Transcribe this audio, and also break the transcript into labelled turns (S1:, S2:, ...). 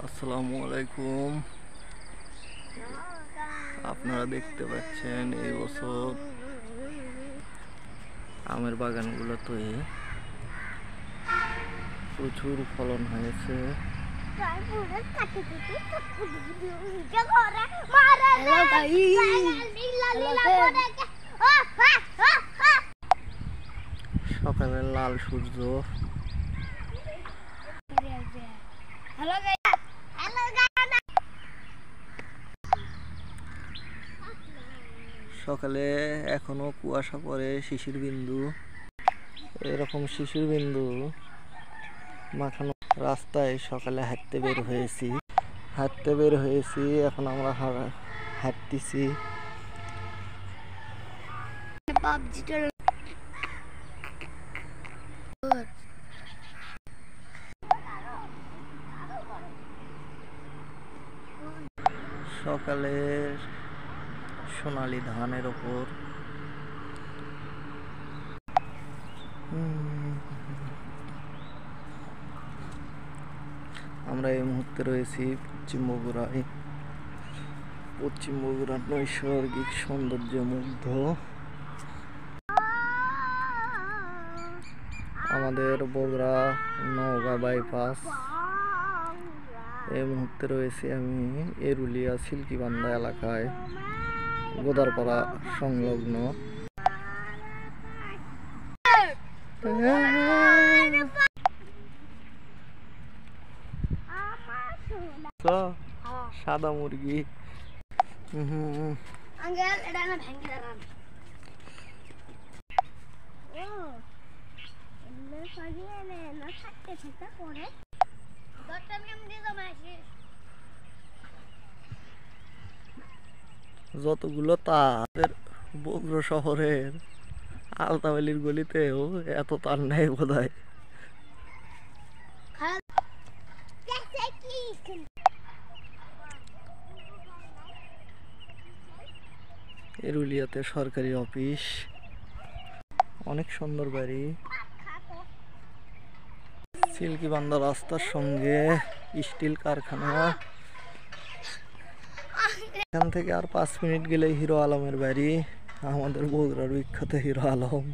S1: আসসালামু আলাইকুম। আপনারা দেখতে পাচ্ছেন এই বছর আমের বাগানগুলোতে প্রচুর ফলন হয়েছে। সকালে লাল সূর্য, সকালে এখনো কুয়াশা পড়ে, শিশির বিন্দু, এরকম শিশির বিন্দু মাখানো রাস্তায় সকালে হাঁটতে বের হয়েছি। এখন আমরা হাঁটতেছি। সকালের সোনালী ধানের ওপর আমরা এই মুহূর্তে রয়েছি পশ্চিম বগুড়ার নৈসর্গিক সৌন্দর্যে মুগ্ধ আমাদের বগুড়া নওগাঁ বাইপাস। এই মুহূর্তে রয়েছি আমি এরুলিয়া সিল্কিবান্ধা এলাকায়, গোদারপাড়া সংলগ্ন। সাদা মুরগি যতগুলো তার বগুড়া শহরের আলতাবালির গলিতেও এত তার নেই বোধহয়। এরুলিয়াতে সরকারি অফিস, অনেক সুন্দর বাড়ি, সিল্কিবান্ধা রাস্তার সঙ্গে স্টিল কারখানা। এখান থেকে আর 5 মিনিট গেলে হিরো আলমের বাড়ি, আমাদের বগুড়ার বিখ্যাত হিরো আলম।